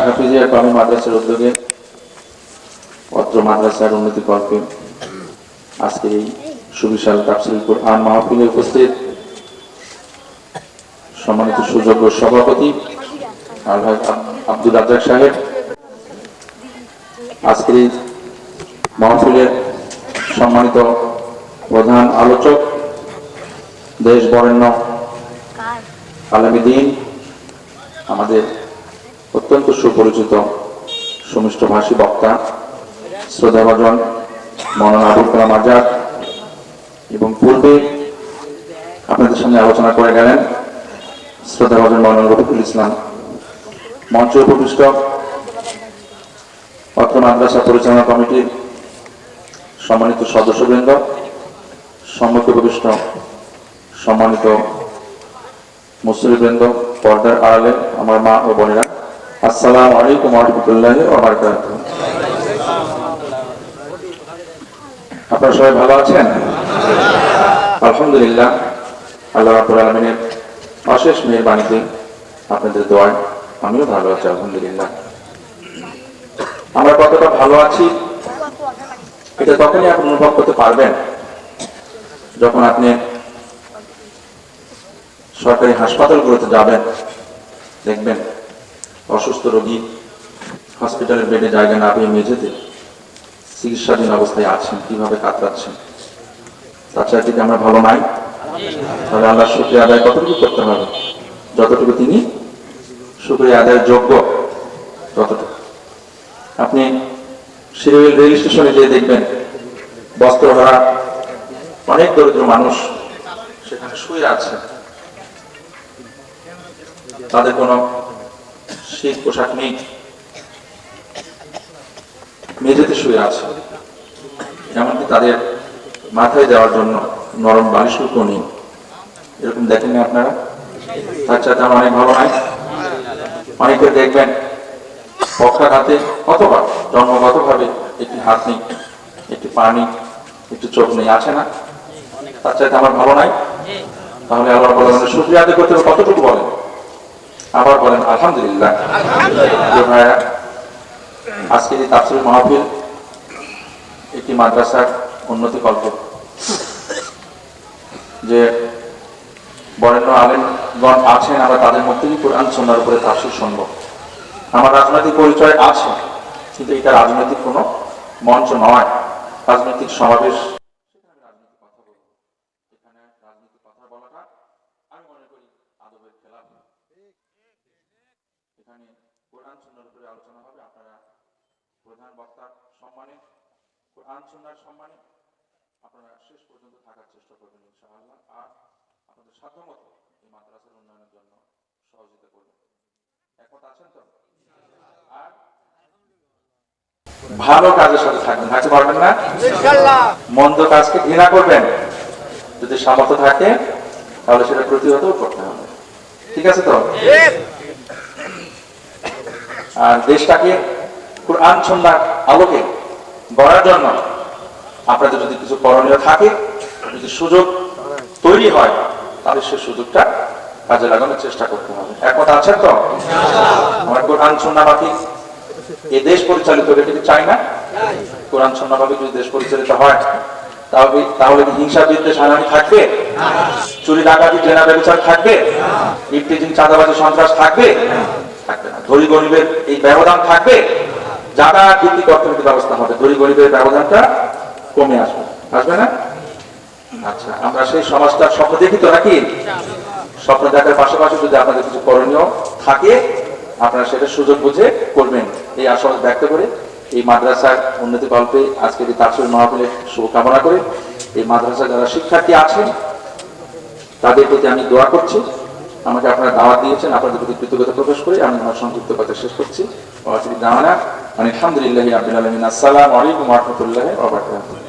হাফিজিয়া কওমি মাদ্রাসার উদ্যোগে অত্র মাদ্রাসার উন্নতি কল্পে আজকে এই সুবিশাল তাফসীরুল কুরআন মাহফিলে উপস্থিত সম্মানিত সুযোগ্য সভাপতি আলহাজ আব্দুল রাজ্জাক সাহেব, আজকের এই মাহফিলের সম্মানিত প্রধান আলোচক, দেশ বরেণ্য আলেমে দ্বীন, আমাদের অত্যন্ত সুপরিচিত সুমিষ্ট ভাষী বক্তা শ্রদ্ধাভাজন মৌলানা আবুল কালাম আজাদ, এবং পূর্বে আপনাদের সামনে আলোচনা করে গেলেন শ্রদ্ধাভাজন মৌলানা রফিকুল ইসলাম। মঞ্চে উপবিষ্ট অত্র মাদ্রাসা পরিচালনা কমিটির সম্মানিত সদস্যবৃন্দ, সম্মুখে উপবিষ্ট সম্মানিত মুসলিমবৃন্দ, পর্দার আড়ালে আমার মা ও বোনেরা, আসসালামু আলাইকুম ওয়া রাহমাতুল্লাহি ওয়া বারাকাতুহু। আপনারা সবাই ভালো আছেন? আলহামদুলিল্লাহ, আল্লাহ রাব্বুল আলামিনের অশেষ মেহেরবানিতে আপনাদের দোয়ায় আমিও ভালো আছি, আলহামদুলিল্লাহ। আমরা কতটা ভালো আছি এটা তখনই আপনি অনুভব করতে পারবেন যখন আপনি সরকারি হাসপাতালগুলোতে যাবেন, দেখবেন অসুস্থ রোগী হসপিটালের বেডে জায়গা না পেয়ে মেঝেতে চিকিৎসাধীন অবস্থায় আছেন, কিভাবে কাতরাচ্ছেন। তাছাড়া যদি আমরা ভালো নাই, তাহলে আল্লাহর শুকরিয়া আদায় কতটুকু করতে হবে? যতটুকু তিনি শুকরিয়া আদায়ের যোগ্য ততটুকু। আপনি শিরোইল রেল স্টেশনে যেয়ে দেখবেন বস্ত্রহারা অনেক দরিদ্র মানুষ সেখানে শুয়ে আছে, তাদের কোনো শীত পোশাক নেই, মেঝেতে শুয়ে আছে, এমনকি তাদের মাথায় দেওয়ার জন্য নরম বালিশটুকু নেই। এরকম দেখেন না আপনারা? তার সাথে আমার অনেক ভালো নাই। অনেকে দেখবেন পক্ষাঘাতে অথবা জন্মগতভাবে একটি হাত নেই, একটি পা নেই, একটি চোখ নেই, আছে না? তার চাইতে আমার ভালো নাই। তাহলে আল্লাহ বলেন শুকরিয়া আদায় করতে হবে কতটুকু বলেন? আবার বলেন আলহামদুলিল্লাহ। ভাইয়া, আজকের এই তাফসীর মাহফিল একটি মাদ্রাসার উন্নতি কল্প, যে বরেণ্য আলেমগণ আছেন, আমরা তাদের মধ্যেই কোরআন সুন্নাহর উপরে তাফসীর শুনবো। আমার রাজনৈতিক পরিচয় আছে, কিন্তু এটা রাজনৈতিক কোনো মঞ্চ নয়, রাজনৈতিক সমাবেশ। রাজনৈতিক কথা বলবো, এখানে রাজনৈতিক কথা বলাটা আমি মনে করি আদবের খেলাফ। এখানে কোরআন সুন্নাহর উপরে আলোচনা হবে। আপনারা প্রধান বক্তার সম্মানে, কোরআন সুন্নাহর সম্মানে আপনারা শেষ পর্যন্ত থাকার চেষ্টা করবেন ইনশাআল্লাহ। আর আপনাদের সাধ্যমতো এই মাদ্রাসার উন্নয়নের জন্য সহযোগিতা করবেন। একমত আছেন তো? আর ভালো কাজের সাথে থাকবেন, থাকতে পারবেন না ইনশাআল্লাহ। মন্দ কাজকে ঘৃণা করবেন, যদি সামর্থ্য থাকে তাহলে সেটা প্রতিহত করতে হবে। ঠিক আছে তো? আর দেশটাকে কোরআন সুন্নাহর আলোকে গড়ার জন্য আপনাদের যদি কিছু করণীয় থাকে, যদি সুযোগ তৈরি হয়, তাহলে সেই সুযোগটা কাজে লাগানোর চেষ্টা করতে হবে। একমত আছেন তো? আমরা কোরআন সুন্নাহবাদী এই দেশ পরিচালিত হবে, এটা চাই না? কোরআন সুন্নাহবাদী যদি দেশ পরিচালিত হয়, তাহলে কি হিংসা বিদ্বেষ হানাহানি থাকবে? চুরি ডাকাতি জেনা ব্যবচার থাকবে? ইফতিজিং চাঁদাবাজি সন্ত্রাস থাকবে? থাকবে না। ধনী গরিবের এই ব্যবধান থাকবে? জাকাত ভিত্তিক অর্থনৈতিক ব্যবস্থা হবে, ধনী গরিবের ব্যবধানটা কমে আসবে, আসবে না? আচ্ছা, আমরা সেই সমাজটার স্বপ্ন দেখি তো নাকি? স্বপ্ন দেখার পাশাপাশি যদি আপনাদের কিছু করণীয় থাকে, আপনারা সেটা সুযোগ বুঝে করবেন, এই আশা ব্যক্ত করে এই মাদ্রাসার উন্নতি কল্পে আজকের এই তাফসীর মাহফিলের শুভকামনা করে এই মাদ্রাসার যারা শিক্ষার্থী আছেন তাদের প্রতি আমি দোয়া করছি। আমাকে আপনারা দাওয়াত দিয়েছেন, আপনাদের প্রতি কৃতজ্ঞতা প্রকাশ করে আমি আমার সংক্ষিপ্ত কথা শেষ করছি। আলহামদুলিল্লাহি রাব্বিল আলামিন। আসসালামু আলাইকুম ওয়া রাহমাতুল্লাহি ওয়া বারাকাতুহু।